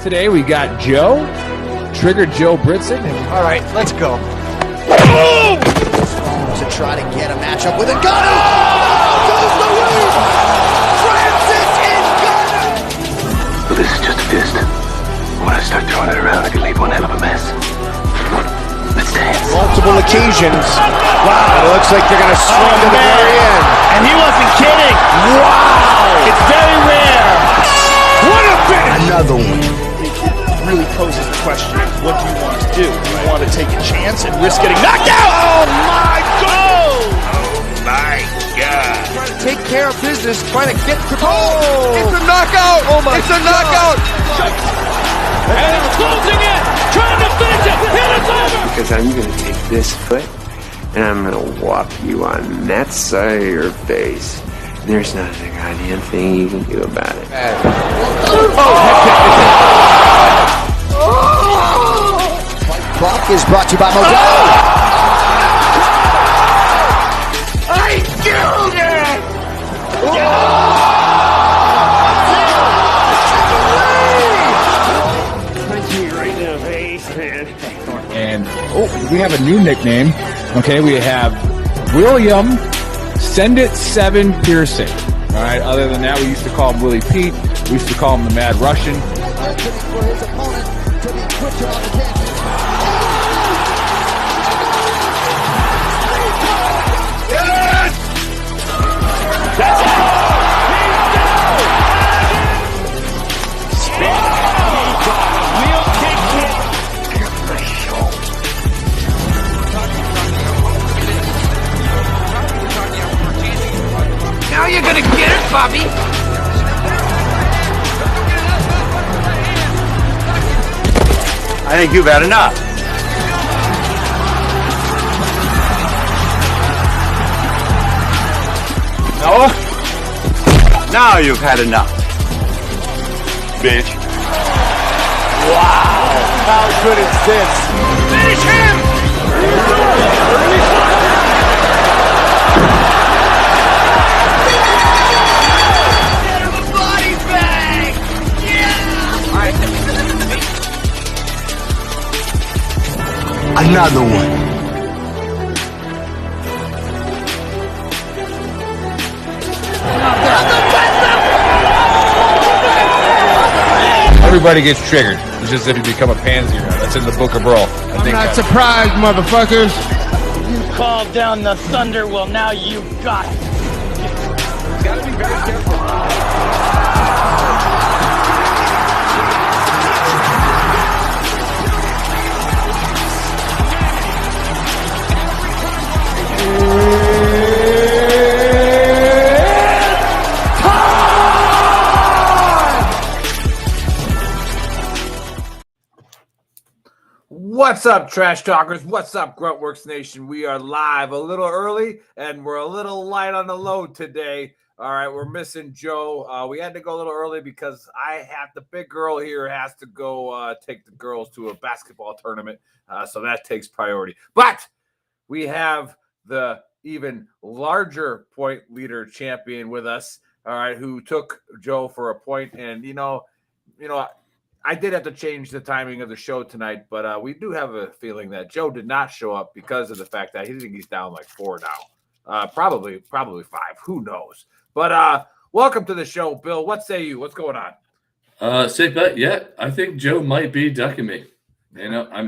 today. We got Joe, Trigger Joe Britson. All right, let's go. Boom! To try to get a matchup with Ngannou. Goes the roof. Francis Ngannou. Well, this is just a fist. When I start throwing it around, I can leave one hell of a mess. Let's dance. Multiple occasions. Wow, it looks like they're going to swing to the very end. And he wasn't kidding. Wow! It's very rare. What a finish! Another one. It really poses the question, what do you want to do? Do you want to take a chance and risk getting knocked out? Oh my God! My God. Trying to take care of business, trying to get to It's a knockout! Oh my It's a knockout! And it's closing in, trying to finish it, and it's over! Because I'm going to take this foot and I'm going to whop you on that side of your face. There's not a goddamn thing you can do about it. Clock is brought to you by Modelo. I killed it! Punch me right in the face, man. And we have a new nickname. Okay, we have William Send It 7 Piercing. All right, other than that, we used to call him Willie Pete. We used to call him the Mad Russian. For his opponent to be quicker on the canvas. Now you're gonna get it, Bobby! I think you've had enough. Noah? Now you've had enough. Bitch. Wow! How good is this? Finish him! Another one. Everybody gets triggered. It's just if you become a pansy. That's in the Book of Brawl. I'm not surprised, motherfuckers. You called down the thunder, well now you got it. Gotta be very careful. What's up, Trash Talkers? What's up, Gruntworks Nation? We are live a little early, and we're a little light on the load today. All right, we're missing Joe. We had to go a little early because the big girl here has to go take the girls to a basketball tournament, so that takes priority. But we have the even larger point leader champion with us, all right, who took Joe for a point, and you know, I did have to change the timing of the show tonight, but we do have a feeling that Joe did not show up because of the fact that he's down like 4 now. Probably 5. Who knows? But welcome to the show, Bill. What say you? What's going on? Safe bet. Yeah, I think Joe might be ducking me. You know, I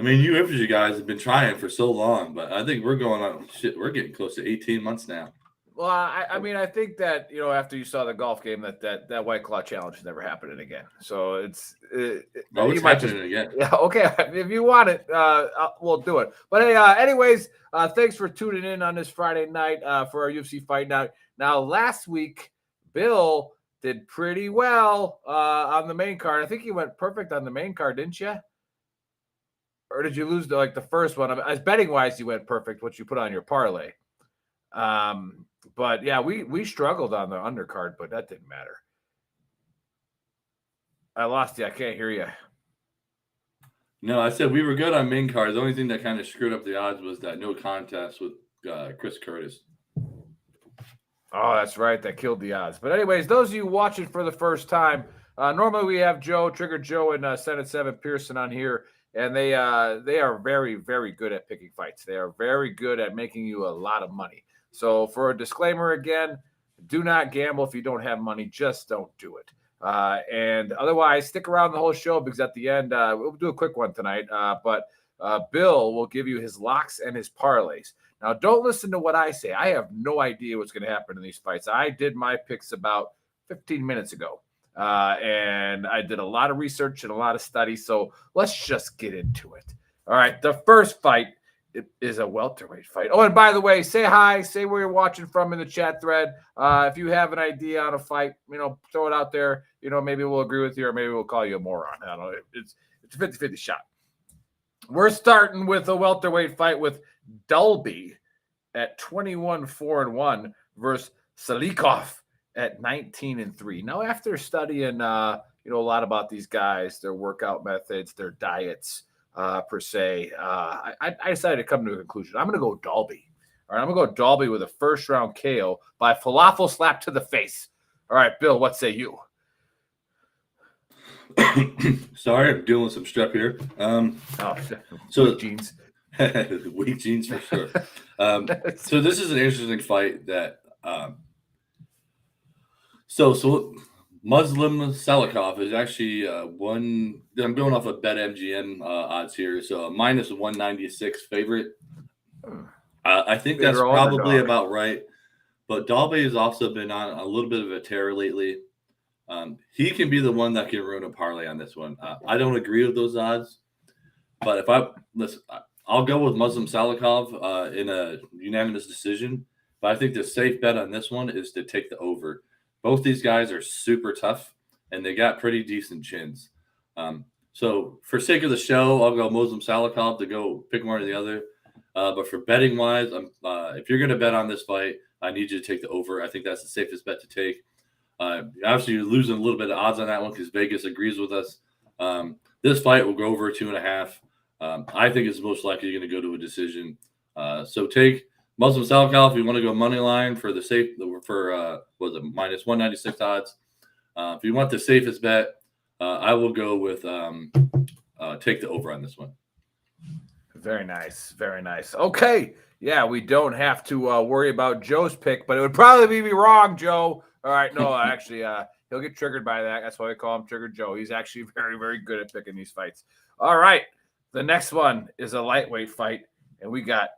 mean, you infantry guys have been trying for so long, but I think we're going on. Shit, we're getting close to 18 months now. Well, I mean, I think that, after you sathe golf game, that White Claw challenge is never happening again. So it's happening again. Yeah, okay. If you want it, we'll do it. But hey, anyways, thanks for tuning in on this Friday night for our UFC Fight Night. Now, last week, Bill did pretty well on the main card. I think you went perfect on the main card, didn't you? Or did you lose the first one? As betting wise, you went perfect, what you put on your parlay. But yeah, we struggled on the undercard, but that didn't matter. I lost you. I can't hear you. No, I said we were good on main cards. The only thing that kind of screwed up the odds was that no contest with Chris Curtis. Oh, that's right. That killed the odds. But anyways, those of you watching for the first time, Normally we have Trigger Joe, and Senate 7 Pearson on here, and they are very, very good at picking fights. They are very good at making you a lot of money. So for a disclaimer again, do not gamble if you don't have money. Just don't do it. And otherwise, stick around the whole show because at the end, we'll do a quick one tonight. But Bill will give you his locks and his parlays. Now, don't listen to what I say. I have no idea what's going to happen in these fights. I did my picks about 15 minutes ago, and I did a lot of research and a lot of study. So let's just get into it. All right, the first fight is a welterweight fight. Oh, and by the way, say hi, say where you're watching from in the chat thread. If you have an idea on a fight, throw it out there. Maybe we'll agree with you, or maybe we'll call you a moron. I don't know. It's a 50-50 shot. We're starting with a welterweight fight with Dalby at 21-4-1 versus Salikov at 19-3. Now, after studying, a lot about these guys, their workout methods, their diets, per se, I decided to come to a conclusion. I'm going to go Dalby. All right, I'm going to go Dalby with a first-round KO by falafel slap to the face. All right, Bill, what say you? Sorry, I'm dealing with some strep here. So jeans. Weak jeans for sure. So this is an interesting fight that so Muslim Salikov is actually one. I'm going off of BetMGM odds here, so a minus 196 favorite. I think that's probably about right. But Dalby has also been on a little bit of a tear lately. He can be the one that can ruin a parlay on this one. I don't agree with those odds, but I'll go with Muslim Salikov in a unanimous decision. But I think the safe bet on this one is to take the over. Both these guys are super tough, and they got pretty decent chins. So for sake of the show, I'll go Muslim Salikov to go pick one or the other. But for betting wise, if you're going to bet on this fight, I need you to take the over. I think that's the safest bet to take. Obviously, you're losing a little bit of odds on that one because Vegas agrees with us. This fight will go over 2.5. I think it's most likely going to go to a decision. So take Muslim Salikov if you want to go money line for the safe minus 196 odds. If you want the safest bet, I will go with take the over on this one. Very nice, very nice. Okay, yeah, we don't have to worry about Joe's pick, but it would probably be wrong, Joe. All right, no, actually, he'll get triggered by that. That's why we call him Trigger Joe. He's actually very, very good at picking these fights. All right, the next one is a lightweight fight, and we got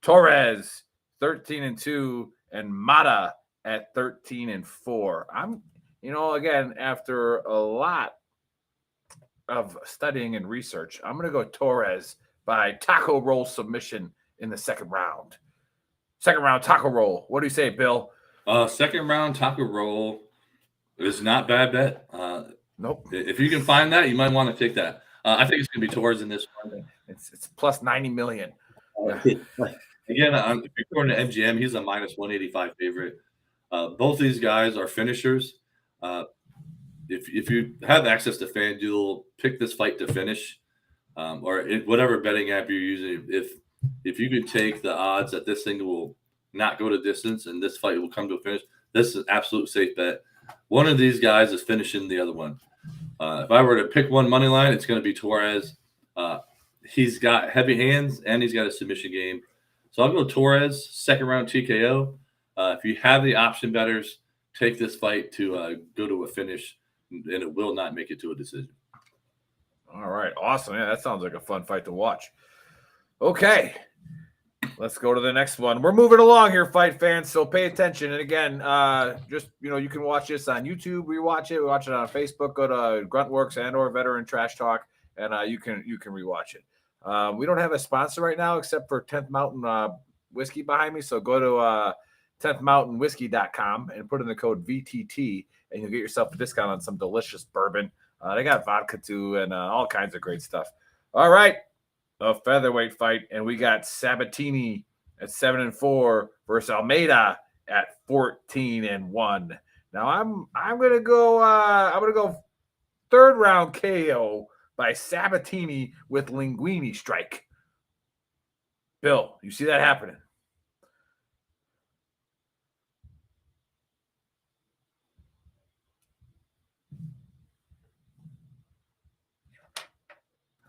Torres 13-2 and Mata at 13-4. Again, after a lot of studying and research, I'm going to go Torres by taco roll submission in the second round. Second round taco roll. What do you say, Bill? Second round taco roll is not bad bet. Nope. If you can find that, you might want to take that. I think it's going to be Torres in this one. It's plus 90 million. Again, if you're going to MGM, he's a minus 185 favorite. Both these guys are finishers. If you have access to FanDuel, pick this fight to finish, or whatever betting app you're using. If you could take the odds that this thing will not go to distance and this fight will come to a finish, this is an absolute safe bet. One of these guys is finishing the other one. If I were to pick one money line, it's going to be Torres. He's got heavy hands and he's got a submission game. So I'll go Torres, second round TKO. If you have the option bettors, take this fight to go to a finish, and it will not make it to a decision. All right. Awesome. Yeah, that sounds like a fun fight to watch. Okay. Let's go to the next one. We're moving along here, fight fans, so pay attention. And again, you can watch this on YouTube. We watch it on Facebook. Go to Gruntworks and or Veteran Trash Talk, and you can rewatch it. We don't have a sponsor right now except for 10th Mountain Whiskey behind me. So go to 10thmountainwhiskey.com and put in the code VTT, and you'll get yourself a discount on some delicious bourbon. They got vodka too and all kinds of great stuff. All right. A featherweight fight, and we got Sabatini at 7-4 versus Almeida at 14-1. Now I'm gonna go third round KO by Sabatini with Linguini strike. Bill, you see that happening?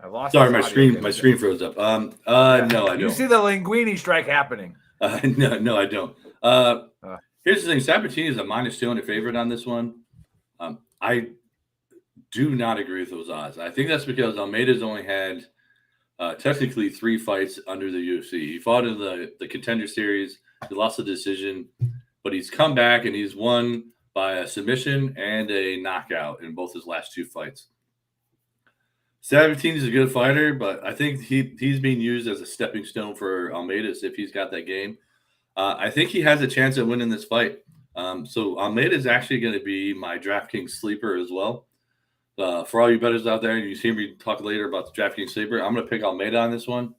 I lost. Sorry, his my audio. screen froze up. No, I don't. You see the Linguini strike happening. No, I don't. Here's the thing: Sabatini is a -200 favorite on this one. I do not agree with those odds. I think that's because Almeida's only had technically 3 fights under the UFC. He fought in the Contender Series. He lost the decision, but he's come back and he's won by a submission and a knockout in both his last 2 fights. Sabatini is a good fighter, but I think he's being used as a stepping stone for Almeida if he's got that game. I think he has a chance at winning this fight. So Almeida is actually going to be my DraftKings sleeper as well. For all you bettors out there, and you see me talk later about the DraftKings sleeper, I'm going to pick Almeida on this one.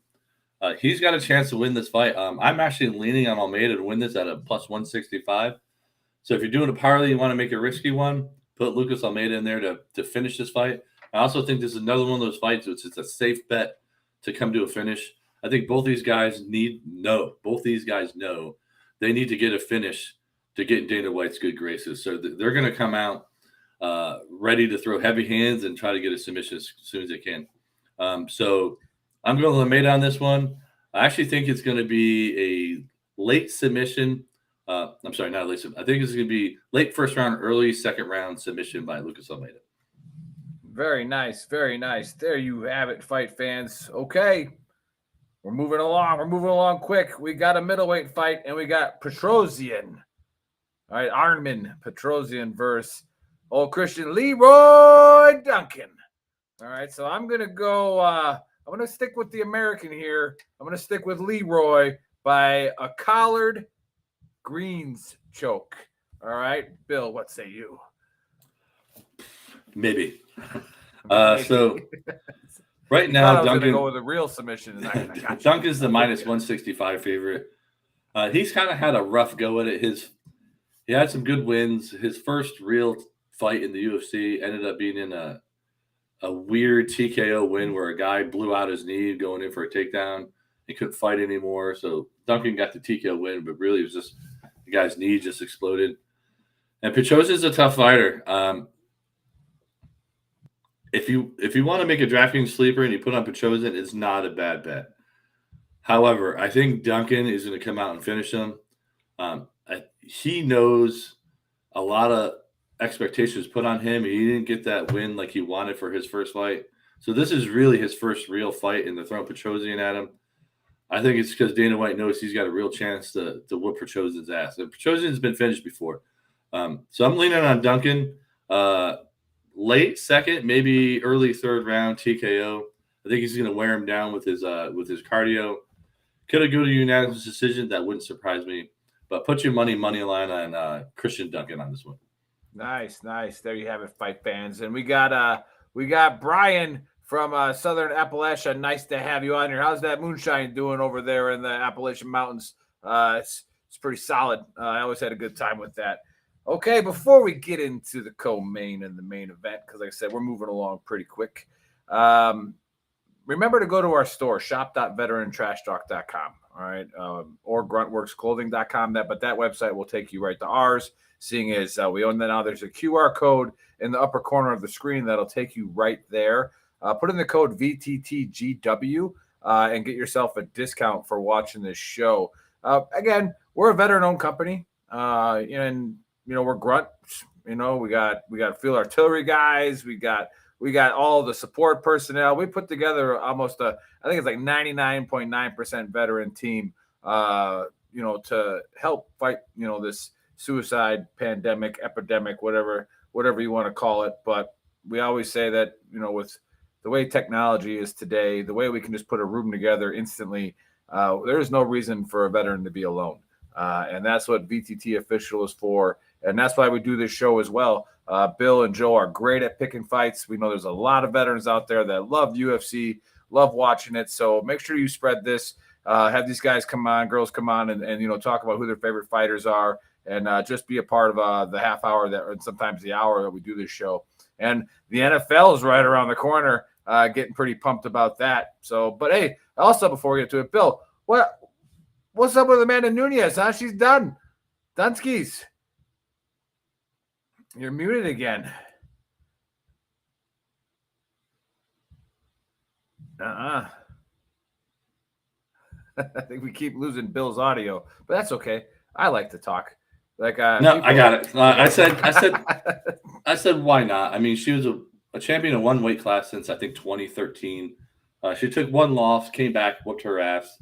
He's got a chance to win this fight. I'm actually leaning on Almeida to win this at a +165. So if you're doing a parlay, you want to make a risky one, put Lucas Almeida in there to finish this fight. I also think this is another one of those fights which is a safe bet to come to a finish. I think both these guys know they need to get a finish to get Dana White's good graces. So they're going to come out ready to throw heavy hands and try to get a submission as soon as they can. So I'm going to Almeida on this one. I actually think it's going to be a late submission. I'm sorry, not a late submission. I think it's going to be late first round, early second round submission by Lucas Almeida. Very nice. Very nice. There you have it, fight fans. Okay. We're moving along. We're moving along quick. We got a middleweight fight, and we got Petrosian. All right, Armin Petrosian versus old Christian Leroy Duncan. All right, so I'm going to go I'm going to stick with the American here. I'm going to stick with Leroy by a collared greens choke. All right, Bill, what say you? Maybe. So right now, Duncan go with a real submission. Duncan's the -165 favorite. He's kind of had a rough go at it. He had some good wins. His first real fight in the UFC ended up being in a weird TKO win where a guy blew out his knee going in for a takedown. He couldn't fight anymore, so Duncan got the TKO win, but really it was just the guy's knee just exploded. And Petrosian's a tough fighter. If you want to make a DraftKings sleeper and you put on Petrosian, it's not a bad bet. However, I think Duncan is going to come out and finish him. He knows a lot of expectations put on him. He didn't get that win like he wanted for his first fight. So this is really his first real fight, and they're throwing Petrosian at him. I think it's because Dana White knows he's got a real chance to whoop Petrosian's ass. And Petrosian's been finished before. So I'm leaning on Duncan. Late second, maybe early third round TKO. I think he's going to wear him down with his cardio. Could it go to a unanimous decision? That wouldn't surprise me. But put your money line on Christian Duncan on this one. Nice. There you have it, fight fans. And we got Brian from Southern Appalachia. Nice to have you on here. How's that moonshine doing over there in the Appalachian Mountains? It's pretty solid. I always had a good time with that. Okay, before we get into the co-main and the main event, because like I said, we're moving along pretty quick. Remember to go to our store, shop.veterantrashtalk.com, all right, or gruntworksclothing.com. But that website will take you right to ours, seeing as we own that now. There's a QR code in the upper corner of the screen that'll take you right there. Put in the code VTTGW and get yourself a discount for watching this show. Again, we're a veteran-owned company, and we're grunt. We got field artillery guys. We got all the support personnel. We put together almost I think it's like 99.9% veteran team, to help fight, this suicide pandemic, epidemic, whatever you want to call it. But we always say that, with the way technology is today, the way we can just put a room together instantly, there is no reason for a veteran to be alone. And that's what VTT Official is for. And that's why we do this show as well. Bill and Joe are great at picking fights. We know there's a lot of veterans out there that love UFC, love watching it. So make sure you spread this. Have these guys come on, girls come on, and talk about who their favorite fighters are, and just be a part of the half hour and sometimes the hour that we do this show. And the NFL is right around the corner. Getting pretty pumped about that. So, but hey, also before we get to it, Bill, what's up with Amanda Nunes? Huh? She's done. Dunskies. You're muted again. I think we keep losing Bill's audio, but that's okay. I like to talk. Like no, I got it. I said, why not? I mean, she was a champion in one weight class since I think 2013. She took one loss, came back, whooped her ass.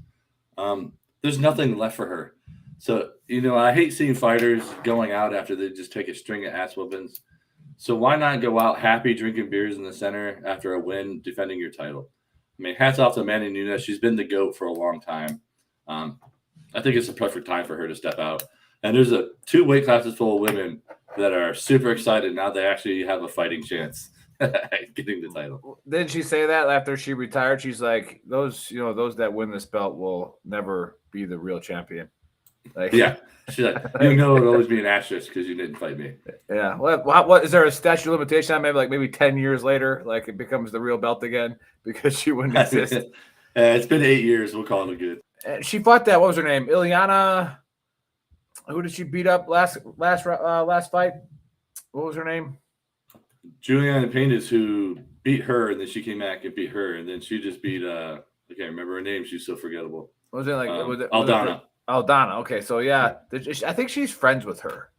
There's nothing left for her. So, I hate seeing fighters going out after they just take a string of ass whoopings. So why not go out happy, drinking beers in the center after a win, defending your title? I mean, hats off to Amanda Nunes. She's been the GOAT for a long time. I think it's the perfect time for her to step out. And there's two weight classes full of women that are super excited now they actually have a fighting chance at getting the title. Didn't she say that after she retired? She's like, those that win this belt will never be the real champion. Like, yeah. She's like, it'll always be an asterisk because you didn't fight me. Yeah. What is there a statute of limitation on maybe 10 years later, like it becomes the real belt again because she wouldn't exist? It's been 8 years. We'll call it good. And she fought that. What was her name? Ileana. Who did she beat up last fight? What was her name? Juliana Paynes, who beat her, and then she came back and beat her, and then she just beat I can't remember her name. She's so forgettable. Was it like Aldana? Aldana. Okay, so yeah, I think she's friends with her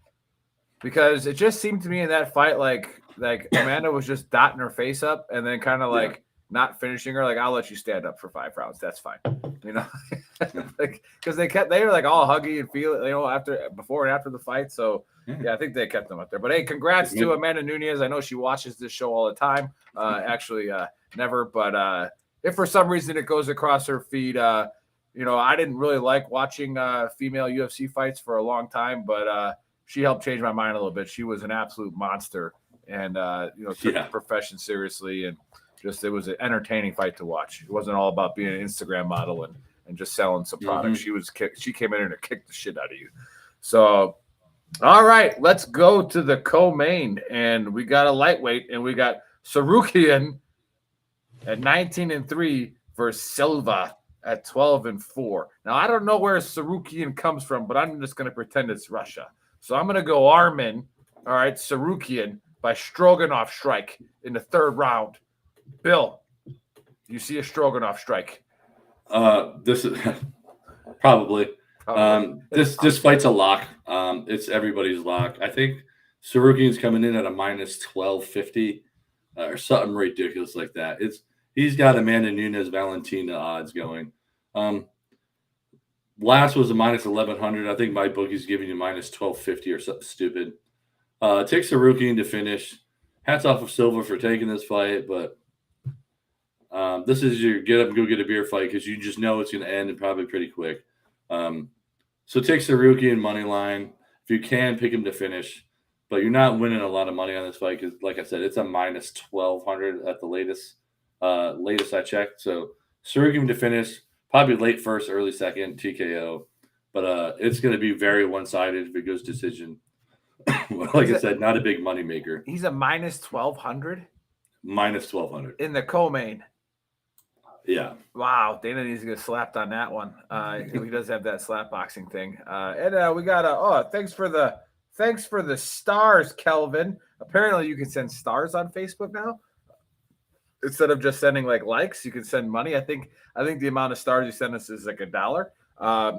because it just seemed to me in that fight like Amanda was just dotting her face up and then kind of like not finishing her. Like, I'll let you stand up for 5 rounds. That's fine, because they were like all huggy and feel it, before and after the fight. So yeah, I think they kept them up there. But hey, congrats to Amanda Nunes. I know she watches this show all the time. Actually, never, but if for some reason it goes across her feed, I didn't really like watching female UFC fights for a long time, but she helped change my mind a little bit. She was an absolute monster and, took the profession seriously, and it was an entertaining fight to watch. It wasn't all about being an Instagram model and just selling some products. She came in and kicked the shit out of you. So, all right, let's go to the co-main, and we got a lightweight, and we got Sarukian at 19-3 versus Silva at 12-4. Now, I don't know where Sarukian comes from, but I'm just going to pretend it's Russia. So I'm going to go Armin, all right, Sarukian by Stroganoff strike in the 3rd round. Bill, you see a Stroganoff strike? This is probably. This fight's a lock. It's everybody's lock. I think Sarukian's coming in at a minus 1250 or something ridiculous like that. He's got Amanda Nunes Valentina odds going. Last was a minus 1100. I think my bookie's giving you minus 1250 or something stupid. It takes Sarukian to finish. Hats off of Silva for taking this fight, but this is your get up and go get a beer fight because you just know it's going to end and probably pretty quick. So take Sarukian money line. If you can, pick him to finish. But you're not winning a lot of money on this fight because, like I said, it's a minus 1,200 at the latest I checked. So Sarukian to finish, probably late first, early second, TKO. But it's going to be very one-sided if it goes decision. Like I said, not a big money maker. He's a minus 1,200? Minus 1,200. In the co-main. Yeah. Wow. Dana needs to get slapped on that one. He does have that slap boxing thing. And we got thanks for the stars, Kelvin. Apparently you can send stars on Facebook now. Instead of just sending likes, you can send money. I think the amount of stars you send us is like $1.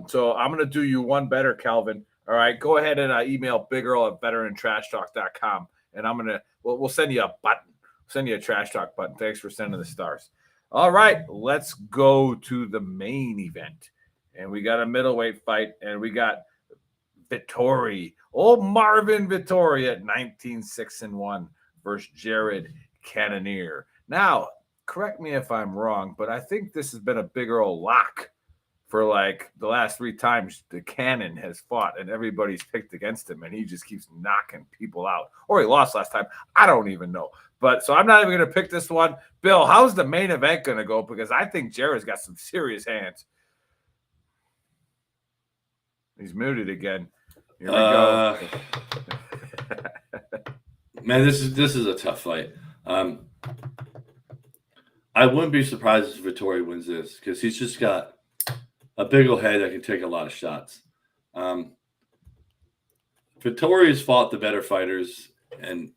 So I'm gonna do you one better, Kelvin. All right, go ahead and email BigEarl@veterantrashtalk.com, and we'll send you a button. Send you a trash talk button. Thanks for sending the stars. All right, let's go to the main event. And we got a middleweight fight, and we got Vettori. Old Marvin Vettori at 19-6-1 versus Jared Cannonier. Now, correct me if I'm wrong, but I think this has been a Big Earl lock for the last 3 times the Cannon has fought, and everybody's picked against him, and he just keeps knocking people out. Or he lost last time. I don't even know. But so I'm not even going to pick this one. Bill, how's the main event going to go? Because I think Jared's got some serious hands. He's muted again. Here we go. Man, this is a tough fight. I wouldn't be surprised if Vettori wins this because he's just got a big old head that can take a lot of shots. Vettori has fought the better fighters, and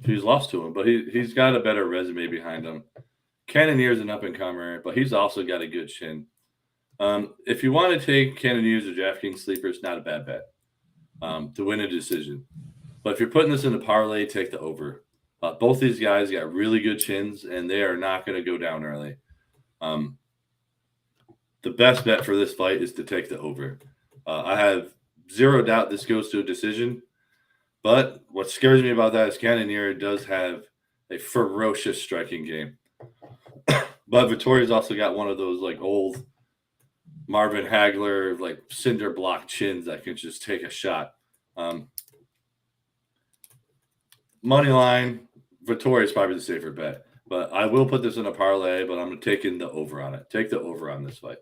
he's lost to him, but he's got a better resume behind him. Cannonier's an up-and-comer, but he's also got a good chin. If you want to take Cannoniers or DraftKings sleeper, it's not a bad bet to win a decision. But if you're putting this in a parlay, take the over. Both these guys got really good chins, and they are not going to go down early. The best bet for this fight is to take the over. I have zero doubt this goes to a decision. But what scares me about that is Cannonier does have a ferocious striking game. But Vittoria's also got one of those like old Marvin Hagler, like cinder block chins that can just take a shot. Money line, Vittoria is probably the safer bet. But I will put this in a parlay, but I'm taking the over on it. Take the over on this fight.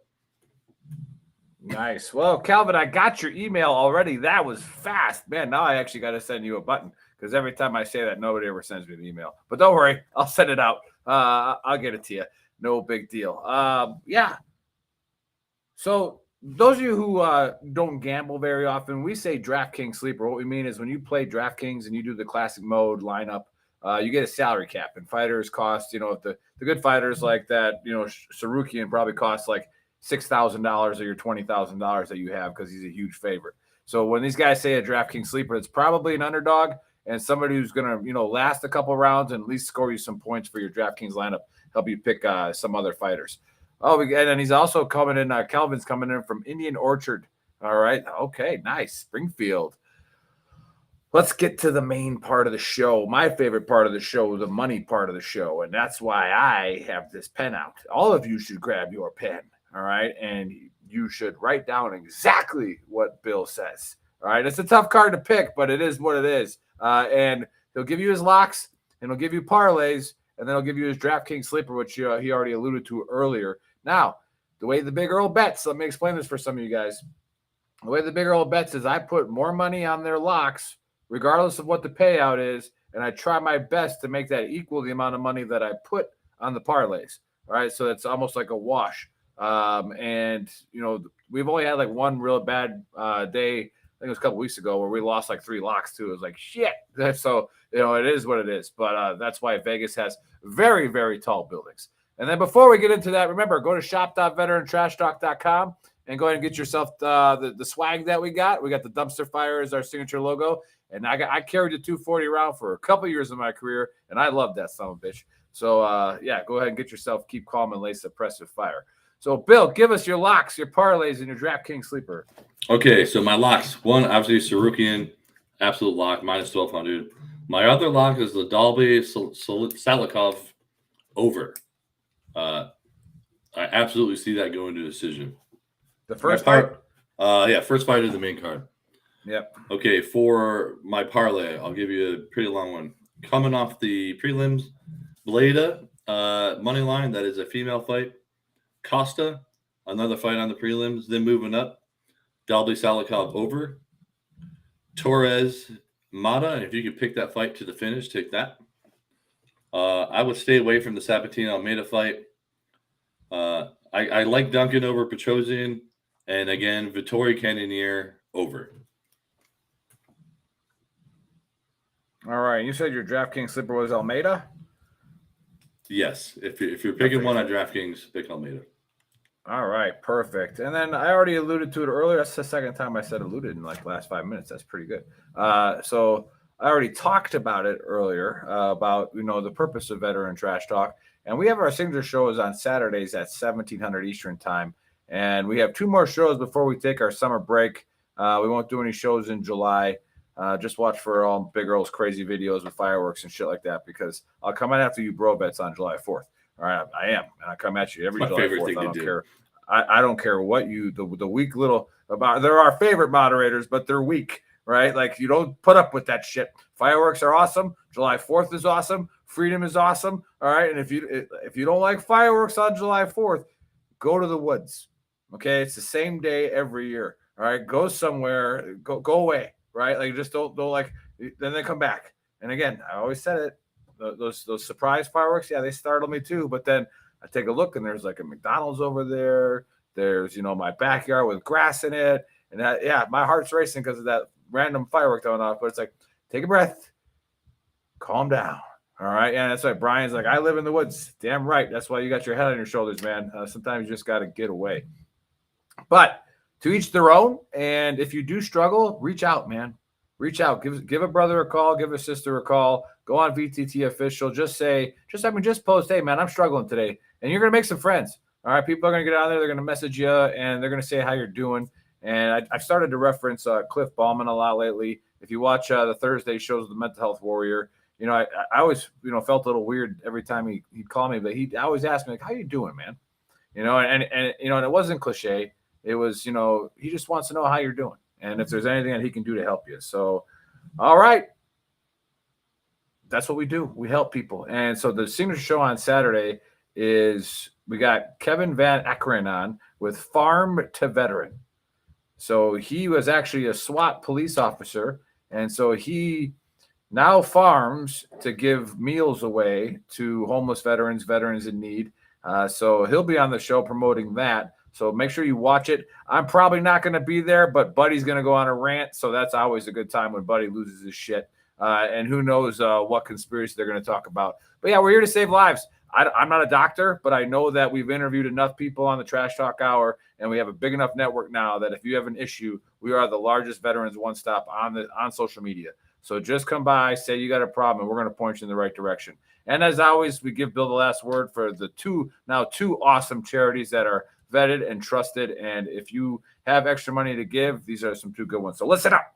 Nice. Well, Calvin, I got your email already. That was fast. Man, now I actually got to send you a button because every time I say that, nobody ever sends me an email. But don't worry. I'll send it out. I'll get it to you. No big deal. Yeah. So those of you who don't gamble very often, we say DraftKings sleeper. What we mean is when you play DraftKings and you do the classic mode lineup, you get a salary cap. And fighters cost, if the good fighters like that, Sarukian probably costs like $6,000 of your $20,000 that you have because he's a huge favorite. So when these guys say a DraftKings sleeper, it's probably an underdog and somebody who's going to, last a couple rounds and at least score you some points for your DraftKings lineup, help you pick some other fighters. Oh, and then he's also coming in. Kelvin's coming in from Indian Orchard. All right. Okay. Nice. Springfield. Let's get to the main part of the show. My favorite part of the show, the money part of the show. And that's why I have this pen out. All of you should grab your pen. All right. And you should write down exactly what Bill says. All right. It's a tough card to pick, but it is what it is. And he'll give you his locks and he'll give you parlays and then he'll give you his DraftKings sleeper, which he already alluded to earlier. Now, the way the Big Earl bets, let me explain this for some of you guys. The way the Big Earl bets is I put more money on their locks, regardless of what the payout is, and I try my best to make that equal the amount of money that I put on the parlays. All right. So it's almost like a wash. And we've only had like one real bad day. I think it was a couple weeks ago where we lost like 3 locks too. It was like shit. So it is what it is. But that's why Vegas has very, very tall buildings. And then before we get into that, remember, go to shop.veterantrashtalk.com and go ahead and get yourself the swag that we got. We got the dumpster fire as our signature logo. And I carried the 240 around for a couple years of my career, and I love that son of a bitch. So, go ahead and get yourself Keep Calm and Lace Suppressive Fire. So, Bill, give us your locks, your parlays, and your DraftKings sleeper. Okay, so my locks. One, obviously, Sarukian, absolute lock, minus 1,200. My other lock is the Dalby Salikov over. I absolutely see that going to decision. The first fight? First fight of the main card. Yep. Okay, for my parlay, I'll give you a pretty long one. Coming off the prelims, Bleda, money line, that is a female fight. Costa, another fight on the prelims. Then moving up, Dalby Salikov over. Torres, Mata, and if you could pick that fight to the finish, take that. I would stay away from the Sabatino Almeida fight. I like Duncan over Petrosian. And again, Vittoria Cannonier over. All right. You said your DraftKings sleeper was Almeida? Yes. If you're picking one on DraftKings, pick Almeida. All right. Perfect. And then I already alluded to it earlier. That's the second time I said alluded in like the last 5 minutes. That's pretty good. So I already talked about it earlier about, the purpose of Veteran Trash Talk. And we have our signature shows on Saturdays at 1700 Eastern time. And we have 2 more shows before we take our summer break. We won't do any shows in July. Just watch for all Big Earl's crazy videos with fireworks and shit like that because I'll come in after you bro bets on July 4th. All right, I am. And I come at you every July 4th. I don't care. I don't care what the weak little about. They're our favorite moderators, but they're weak, right? Like you don't put up with that shit. Fireworks are awesome. July 4th is awesome. Freedom is awesome. All right. And if you don't like fireworks on July 4th, go to the woods. Okay. It's the same day every year. All right. Go somewhere, go away. Right. Like just don't like, then they come back. And again, I always said it, those surprise fireworks. Yeah. They startled me too. But then I take a look and there's like a McDonald's over there. There's, my backyard with grass in it. And my heart's racing because of that random firework going off. But it's like, take a breath, calm down. All right. And that's right. Brian's like, I live in the woods. Damn right. That's why you got your head on your shoulders, man. Sometimes you just got to get away. But to each their own. And if you do struggle, reach out, man. Reach out. Give a brother a call. Give a sister a call. Go on VTT official. Just post, hey, man, I'm struggling today. And you're going to make some friends. All right. People are going to get on there. They're going to message you and they're going to say how you're doing. And I've started to reference Cliff Ballman a lot lately. If you watch the Thursday shows of the Mental Health Warrior, I always, felt a little weird every time he'd call me, but he always asked me, like, how you doing, man? And it wasn't cliche. It was, he just wants to know how you're doing and if there's anything that he can do to help you. So, all right. That's what we do. We help people. And so the signature show on Saturday is we got Kevin Van Akkeren on with Farm to Veteran. So he was actually a SWAT police officer. And so he now farms to give meals away to homeless veterans in need. So he'll be on the show promoting that. So make sure you watch it. I'm probably not going to be there, but Buddy's going to go on a rant. So that's always a good time when Buddy loses his shit. And who knows what conspiracy they're going to talk about. But yeah, we're here to save lives. I'm not a doctor, but I know that we've interviewed enough people on the Trash Talk Hour, and we have a big enough network now that if you have an issue, we are the largest veterans one-stop on social media. So just come by, say you got a problem, and we're going to point you in the right direction. And as always, we give Bill the last word for the two awesome charities that are vetted and trusted. And if you have extra money to give, these are some two good ones. So listen up.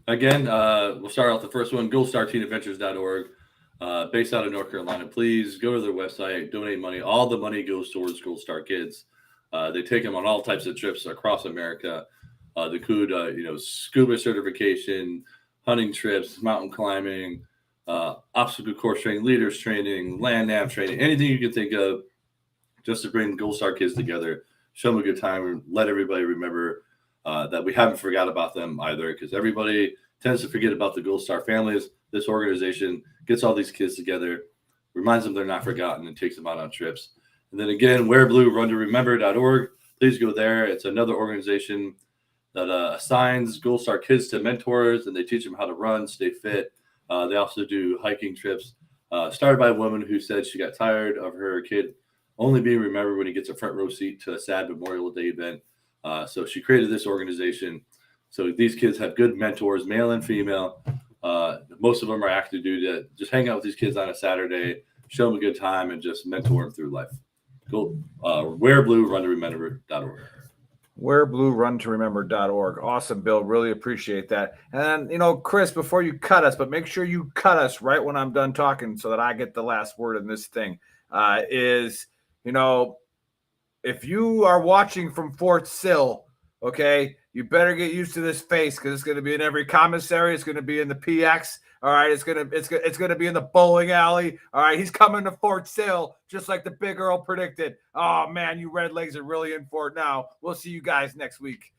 Again, we'll start off the first one, goldstarteenadventures.org. Based out of North Carolina. Please go to their website, donate money. All the money goes towards Gold Star Kids. They take them on all types of trips across America. They include, scuba certification, hunting trips, mountain climbing, obstacle course training, leaders training, land nav training, anything you can think of just to bring Gold Star Kids together, show them a good time, and let everybody remember that we haven't forgot about them either, because everybody tends to forget about the Gold Star families. This organization gets all these kids together, reminds them they're not forgotten, and takes them out on trips. And then again, wearblue.runtoremember.org. Please go there. It's another organization that assigns Gold Star kids to mentors, and they teach them how to run, stay fit. They also do hiking trips. Started by a woman who said she got tired of her kid only being remembered when he gets a front row seat to a sad Memorial Day event. So she created this organization. So these kids have good mentors, male and female. Most of them are actually due to just hang out with these kids on a Saturday, show them a good time, and just mentor them through life. Go wearblue.runtoremember.org. wearblue.runtoremember.org. Awesome, Bill. Really appreciate that. And, Chris, before you cut us, but make sure you cut us right when I'm done talking so that I get the last word in this thing, if you are watching from Fort Sill, okay, you better get used to this face because it's going to be in every commissary. It's going to be in the PX. All right, it's going to be in the bowling alley. All right, he's coming to Fort Sill just like the Big Earl predicted. Oh man, you Redlegs are really in for it now. We'll see you guys next week.